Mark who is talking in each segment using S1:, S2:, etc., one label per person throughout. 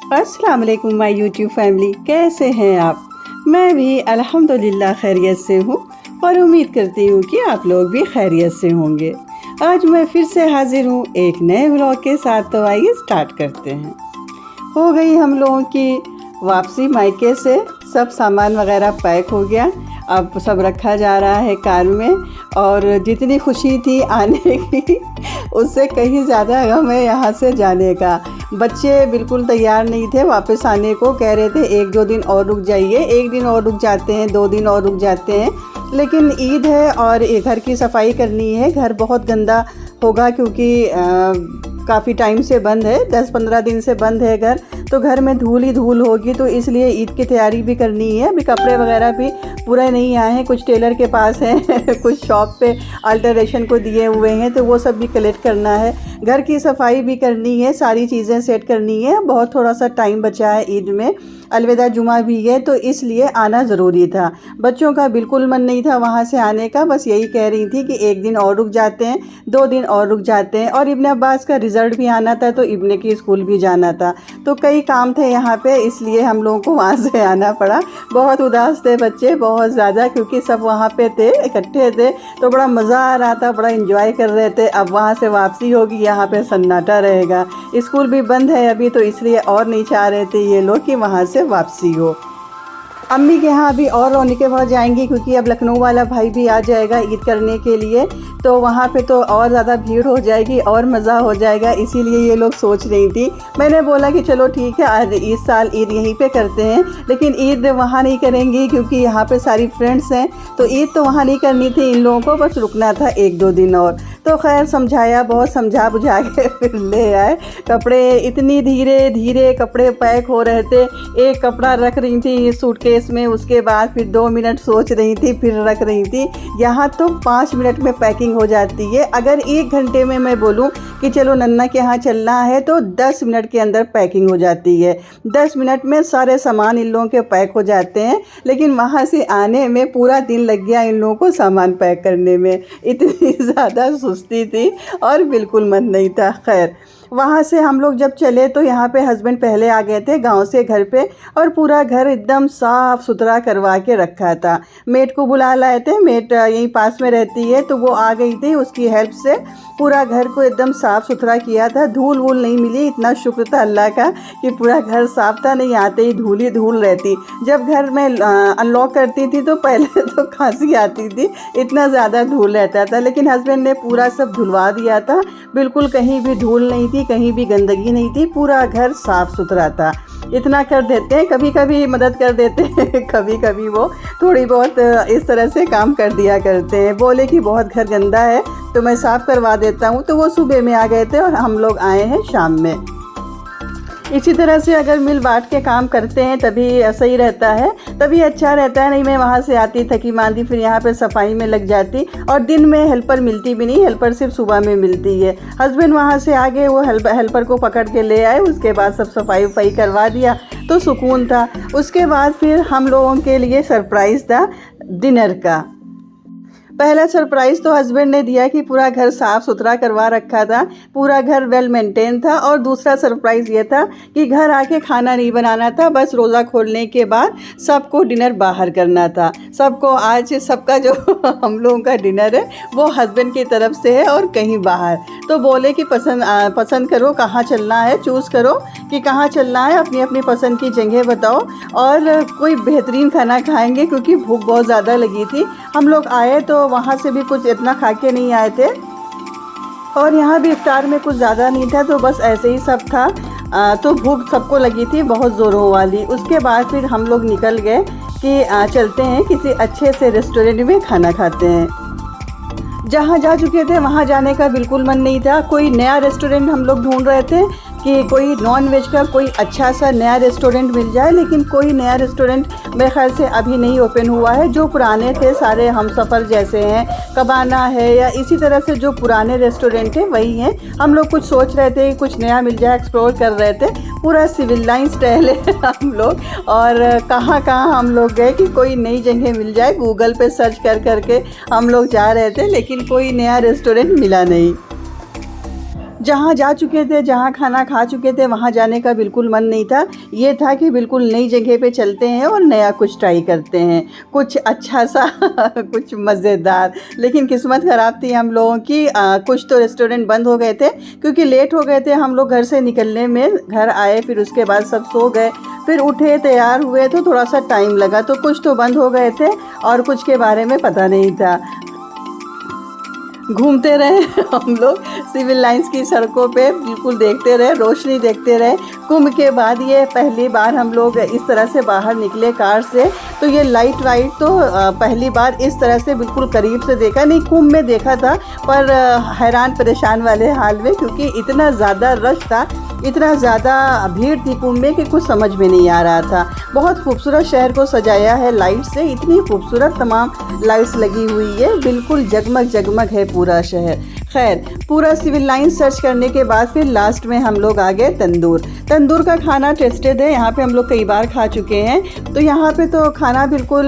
S1: अस्सलाम वालेकुम my YouTube family, कैसे हैं आप। मैं भी अल्हम्दुलिल्लाह खैरियत से हूँ और उम्मीद करती हूँ कि आप लोग भी खैरियत से होंगे। आज मैं फिर से हाजिर हूँ एक नए व्लॉग के साथ। तो आइए स्टार्ट करते हैं। हो गई हम लोगों की वापसी मायके से, सब सामान वगैरह पैक हो गया। अब सब रखा जा रहा है कार में और जितनी खुशी थी आने की उससे कहीं ज़्यादा गम है यहाँ से जाने का। बच्चे बिल्कुल तैयार नहीं थे वापस आने को, कह रहे थे एक दो दिन और रुक जाइए, एक दिन और रुक जाते हैं, 2 दिन और रुक जाते हैं। लेकिन ईद है और घर की सफाई करनी है। घर बहुत गंदा होगा क्योंकि काफ़ी टाइम से बंद है, 10-15 दिन से बंद है घर, तो घर में धूल ही धूल होगी। तो इसलिए ईद की तैयारी भी करनी है। अभी कपड़े वगैरह भी पूरे नहीं आए हैं, कुछ टेलर के पास हैं कुछ शॉप पे अल्टरेशन को दिए हुए हैं, तो वो सब भी कलेक्ट करना है। घर की सफाई भी करनी है, सारी चीज़ें सेट करनी है। बहुत थोड़ा सा टाइम बचा है ईद में, अलविदा जुमा भी है, तो इसलिए आना ज़रूरी था। बच्चों का बिल्कुल मन नहीं था वहाँ से आने का, बस यही कह रही थी कि एक दिन और रुक जाते हैं, 2 दिन और रुक जाते हैं। और इब्न अब्बास का रिज़ल्ट भी आना था, तो इब्न की स्कूल भी जाना था, तो कई काम थे यहाँ पे, इसलिए हम लोगों को वहाँ से आना पड़ा। बहुत उदास थे बच्चे, बहुत ज़्यादा, क्योंकि सब वहाँ पे थे, इकट्ठे थे, तो बड़ा मज़ा आ रहा था, बड़ा इंजॉय कर रहे थे। अब वहाँ से वापसी होगी, यहाँ पे सन्नाटा रहेगा, स्कूल भी बंद है अभी, तो इसलिए और नहीं चाह रहे थे ये लोग कि वहाँ से वापसी हो। अम्मी के यहाँ अभी और रौनकें बढ़ जाएंगी, क्योंकि अब लखनऊ वाला भाई भी आ जाएगा ईद करने के लिए, तो वहाँ पे तो और ज़्यादा भीड़ हो जाएगी और मज़ा हो जाएगा। इसीलिए ये लोग सोच रही थी। मैंने बोला कि चलो ठीक है, आज इस साल ईद यहीं पे करते हैं, लेकिन ईद वहाँ नहीं करेंगी क्योंकि यहाँ पे सारी फ्रेंड्स हैं, तो ईद तो वहाँ नहीं करनी थी इन लोगों को, बस रुकना था 1-2 दिन और। तो खैर समझाया, बहुत समझा बुझा के फिर ले आए कपड़े। इतनी धीरे धीरे कपड़े पैक हो रहे थे, एक कपड़ा रख रही थी सूटकेस में, उसके बाद फिर 2 मिनट सोच रही थी, फिर रख रही थी। यहाँ तो 5 मिनट में पैकिंग हो जाती है। अगर 1 घंटे में मैं बोलूँ कि चलो नन्ना के यहाँ चलना है, तो 10 मिनट के अंदर पैकिंग हो जाती है। 10 मिनट में सारे सामान इन लोगों के पैक हो जाते हैं, लेकिन वहाँ से आने में पूरा दिन लग गया इन लोगों को सामान पैक करने में। इतनी ज़्यादा सुस्ती थी और बिल्कुल मन नहीं था। खैर वहाँ से हम लोग जब चले तो यहाँ पे हस्बैंड पहले आ गए थे गांव से घर पे, और पूरा घर एकदम साफ़ सुथरा करवा के रखा था। मेट को बुला लाए थे, मेट यहीं पास में रहती है, तो वो आ गई थी, उसकी हेल्प से पूरा घर को एकदम साफ़ सुथरा किया था। धूल वूल नहीं मिली, इतना शुक्र था अल्लाह का कि पूरा घर साफ़ था, नहीं आते ही धूल ही धूल रहती। जब घर में अनलॉक करती थी तो पहले तो खांसी आती थी, इतना ज़्यादा धूल रहता था, लेकिन हस्बैंड ने पूरा सब धुलवा दिया था। बिल्कुल कहीं भी धूल नहीं थी, कहीं भी गंदगी नहीं थी, पूरा घर साफ़ सुथरा था। इतना कर देते हैं, कभी कभी मदद कर देते हैं कभी कभी वो थोड़ी बहुत इस तरह से काम कर दिया करते हैं। बोले कि बहुत घर गंदा है तो मैं साफ़ करवा देता हूँ, तो वो सुबह में आ गए थे और हम लोग आए हैं शाम में। इसी तरह से अगर मिल बांट के काम करते हैं तभी सही रहता है, तभी अच्छा रहता है। नहीं मैं वहाँ से आती थकी मांदी, फिर यहाँ पे सफाई में लग जाती, और दिन में हेल्पर मिलती भी नहीं, हेल्पर सिर्फ सुबह में मिलती है। हस्बैंड वहाँ से आगे वो हेल्पर को पकड़ के ले आए, उसके बाद सब सफाई वफाई करवा दिया, तो सुकून था। उसके बाद फिर हम लोगों के लिए सरप्राइज़ था डिनर का। पहला सरप्राइज़ तो हस्बैंड ने दिया कि पूरा घर साफ़ सुथरा करवा रखा था, पूरा घर वेल मेंटेन था। और दूसरा सरप्राइज़ ये था कि घर आके खाना नहीं बनाना था, बस रोज़ा खोलने के बाद सबको डिनर बाहर करना था। सबको आज सबका जो हम लोगों का डिनर है वो हस्बैंड की तरफ से है और कहीं बाहर। तो बोले कि पसंद करो कहाँ चलना है, चूज़ करो कि कहाँ चलना है, अपनी अपनी पसंद की जगह बताओ और कोई बेहतरीन खाना खाएंगे, क्योंकि भूख बहुत ज़्यादा लगी थी। हम लोग आए तो वहाँ से भी कुछ इतना खा के नहीं आए थे, और यहाँ भी इफ्तार में कुछ ज़्यादा नहीं था, तो बस ऐसे ही सब था। तो भूख सबको लगी थी बहुत ज़ोरों वाली। उसके बाद फिर हम लोग निकल गए कि चलते हैं किसी अच्छे से रेस्टोरेंट में खाना खाते हैं। जहाँ जा चुके थे वहाँ जाने का बिल्कुल मन नहीं था। कोई नया रेस्टोरेंट हम लोग ढूंढ रहे थे कि कोई नॉन वेज का कोई अच्छा सा नया रेस्टोरेंट मिल जाए, लेकिन कोई नया रेस्टोरेंट मेरे ख्याल से अभी नहीं ओपन हुआ है। जो पुराने थे सारे हम सफ़र जैसे हैं, कबाना है या इसी तरह से जो पुराने रेस्टोरेंट है वही हैं। हम लोग कुछ सोच रहे थे कि कुछ नया मिल जाए, एक्सप्लोर कर रहे थे। पूरा सिविल लाइन स्टाइल है हम लोग, और कहाँ कहाँ हम लोग गए कि कोई नई जगह मिल जाए, गूगल पे सर्च कर करके हम लोग जा रहे थे, लेकिन कोई नया रेस्टोरेंट मिला नहीं। जहाँ जा चुके थे, जहाँ खाना खा चुके थे, वहाँ जाने का बिल्कुल मन नहीं था। ये था कि बिल्कुल नई जगह पे चलते हैं और नया कुछ ट्राई करते हैं, कुछ अच्छा सा कुछ मज़ेदार। लेकिन किस्मत ख़राब थी हम लोगों की, कुछ तो रेस्टोरेंट बंद हो गए थे क्योंकि लेट हो गए थे हम लोग घर से निकलने में। घर आए फिर उसके बाद सब सो गए, फिर उठे तैयार हुए तो थोड़ा सा टाइम लगा। तो कुछ तो बंद हो गए थे और कुछ के बारे में पता नहीं था। घूमते रहे हम लोग सिविल लाइंस की सड़कों पे, बिल्कुल देखते रहे, रोशनी देखते रहे। कुंभ के बाद ये पहली बार हम लोग इस तरह से बाहर निकले कार से। तो ये लाइट वाइट तो पहली बार इस तरह से बिल्कुल करीब से देखा नहीं। कुंभ में देखा था पर हैरान परेशान वाले हाल में, क्योंकि इतना ज़्यादा रश था, इतना ज़्यादा भीड़ थी कुंभ में कि कुछ समझ में नहीं आ रहा था। बहुत खूबसूरत शहर को सजाया है लाइट से, इतनी खूबसूरत तमाम लाइट्स लगी हुई है, बिल्कुल जगमग जगमग है पूरा शहर। खैर, पूरा सिविल लाइन सर्च करने के बाद फिर लास्ट में हम लोग आ गए तंदूर। तंदूर का खाना टेस्टेड है, यहाँ पे हम लोग कई बार खा चुके हैं। तो यहाँ पे तो खाना बिल्कुल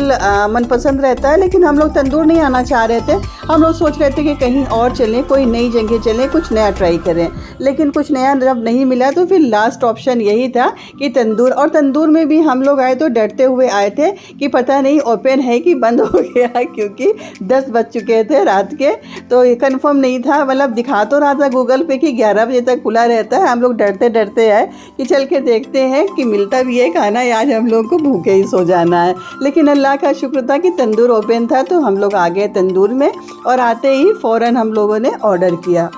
S1: मनपसंद रहता है, लेकिन हम लोग तंदूर नहीं आना चाह रहे थे। हम लोग सोच रहे थे कि कहीं और चलें, कोई नई जगह चलें, कुछ नया ट्राई करें। लेकिन कुछ नया जब नहीं मिला तो फिर लास्ट ऑप्शन यही था कि तंदूर। और तंदूर में भी हम लोग आए तो डरते हुए आए थे कि पता नहीं ओपन है कि बंद हो गया, क्योंकि 10 बज चुके थे रात के। तो ये कन्फर्म नहीं था, मतलब दिखा तो रहा था गूगल पे कि 11 बजे तक खुला रहता है। हम लोग डरते डरते आए कि चल के देखते हैं कि मिलता भी है खाना, या आज हम लोग को भूखे ही सो जाना है। लेकिन अल्लाह का शुक्र था कि तंदूर ओपन था, तो हम लोग आ गए तंदूर में और आते ही फ़ौरन हम लोगों ने ऑर्डर किया।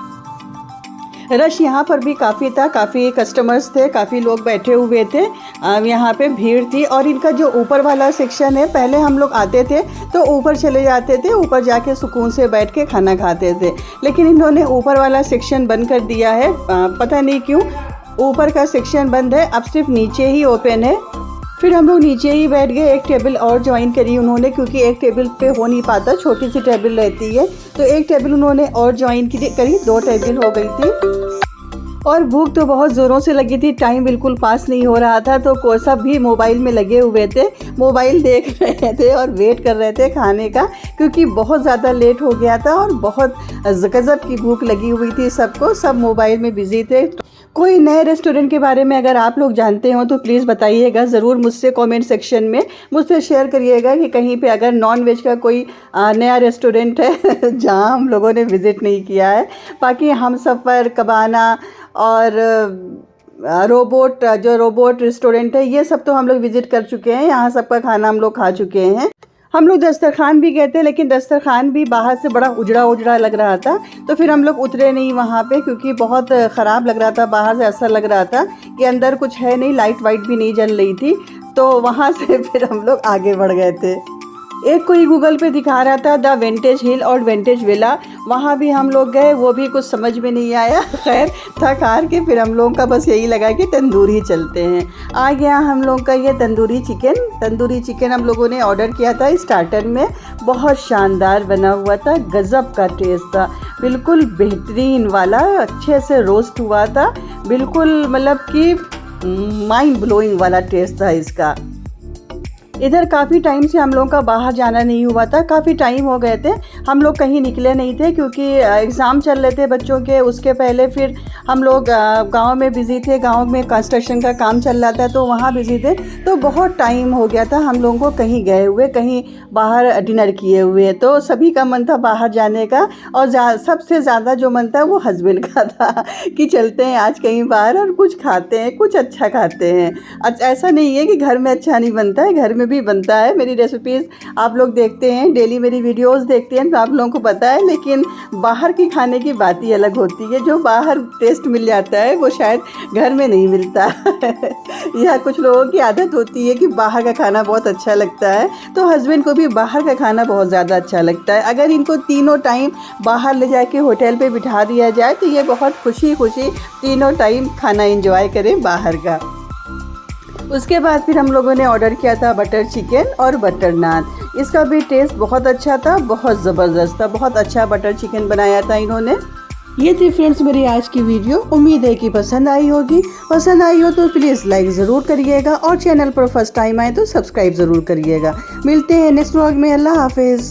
S1: रश यहाँ पर भी काफ़ी था, काफ़ी कस्टमर्स थे, काफ़ी लोग बैठे हुए थे, यहाँ पे भीड़ थी। और इनका जो ऊपर वाला सेक्शन है, पहले हम लोग आते थे तो ऊपर चले जाते थे, ऊपर जाके सुकून से बैठ के खाना खाते थे। लेकिन इन्होंने ऊपर वाला सेक्शन बंद कर दिया है, पता नहीं क्यों ऊपर का सेक्शन बंद है, अब सिर्फ नीचे ही ओपन है। फिर हम लोग नीचे ही बैठ गए, एक टेबल और ज्वाइन करी उन्होंने, क्योंकि एक टेबल पे हो नहीं पाता, छोटी सी टेबल रहती है। तो एक टेबल उन्होंने और ज्वाइन करी, 2 टेबल हो गई थी। और भूख तो बहुत ज़ोरों से लगी थी, टाइम बिल्कुल पास नहीं हो रहा था। तो सब भी मोबाइल में लगे हुए थे, मोबाइल देख रहे थे और वेट कर रहे थे खाने का, क्योंकि बहुत ज़्यादा लेट हो गया था और बहुत गज़ब की भूख लगी हुई थी सबको। सब मोबाइल में बिज़ी थे। कोई नए रेस्टोरेंट के बारे में अगर आप लोग जानते हो तो प्लीज़ बताइएगा ज़रूर, मुझसे कमेंट सेक्शन में मुझसे शेयर करिएगा कि कहीं पे अगर नॉन वेज का कोई नया रेस्टोरेंट है जहां हम लोगों ने विज़िट नहीं किया है। बाकी हम सफ़र, कबाना और रोबोट रेस्टोरेंट है, ये सब तो हम लोग विज़िट कर चुके हैं। यहाँ सबका खाना हम लोग खा चुके हैं। हम लोग दस्तरखान भी गए थे, लेकिन दस्तरखान भी बाहर से बड़ा उजड़ा उजड़ा लग रहा था, तो फिर हम लोग उतरे नहीं वहाँ पे, क्योंकि बहुत ख़राब लग रहा था। बाहर से ऐसा लग रहा था कि अंदर कुछ है नहीं, लाइट वाइट भी नहीं जल रही थी। तो वहाँ से फिर हम लोग आगे बढ़ गए थे। एक कोई गूगल पे दिखा रहा था द विंटेज हिल और विंटेज विला, वहाँ भी हम लोग गए, वो भी कुछ समझ में नहीं आया। खैर, थक हार के फिर हम लोगों का बस यही लगा कि तंदूर ही चलते हैं। आ गया हम लोग का ये तंदूरी चिकन हम लोगों ने ऑर्डर किया था स्टार्टर में। बहुत शानदार बना हुआ था, गज़ब का टेस्ट था, बिल्कुल बेहतरीन वाला, अच्छे से रोस्ट हुआ था, बिल्कुल मतलब कि माइंड ब्लोइंग वाला टेस्ट था इसका। इधर काफ़ी टाइम से हम लोगों का बाहर जाना नहीं हुआ था, काफ़ी टाइम हो गए थे, हम लोग कहीं निकले नहीं थे, क्योंकि एग्ज़ाम चल रहे थे बच्चों के। उसके पहले फिर हम लोग गांव में बिज़ी थे, गांव में कंस्ट्रक्शन का काम चल रहा था, तो वहाँ बिज़ी थे। तो बहुत टाइम हो गया था हम लोगों को कहीं गए हुए, कहीं बाहर डिनर किए हुए। तो सभी का मन था बाहर जाने का, और सबसे ज़्यादा जो मन था वो हस्बैंड का था कि चलते हैं आज कहीं बाहर और कुछ खाते हैं, कुछ अच्छा खाते हैं। ऐसा नहीं है कि घर में अच्छा नहीं बनता है, घर में भी बनता है। मेरी रेसिपीज़ आप लोग देखते हैं, डेली मेरी वीडियोस देखते हैं, तो आप लोगों को पता है। लेकिन बाहर की खाने की बात ही अलग होती है, जो बाहर टेस्ट मिल जाता है वो शायद घर में नहीं मिलता। यह कुछ लोगों की आदत होती है कि बाहर का खाना बहुत अच्छा लगता है, तो हस्बैंड को भी बाहर का खाना बहुत ज़्यादा अच्छा लगता है। अगर इनको तीनों टाइम बाहर ले जाके होटल पे बिठा दिया जाए तो ये बहुत खुशी खुशी तीनों टाइम खाना एंजॉय करें बाहर का। उसके बाद फिर हम लोगों ने ऑर्डर किया था बटर चिकन और बटर नान। इसका भी टेस्ट बहुत अच्छा था, बहुत ज़बरदस्त था, बहुत अच्छा बटर चिकन बनाया था इन्होंने। ये थी फ्रेंड्स मेरी आज की वीडियो, उम्मीद है कि पसंद आई होगी। पसंद आई हो तो प्लीज़ लाइक ज़रूर करिएगा, और चैनल पर फर्स्ट टाइम आए तो सब्सक्राइब ज़रूर करिएगा। मिलते हैं नेक्स्ट व्लॉग में। अल्लाह हाफिज़।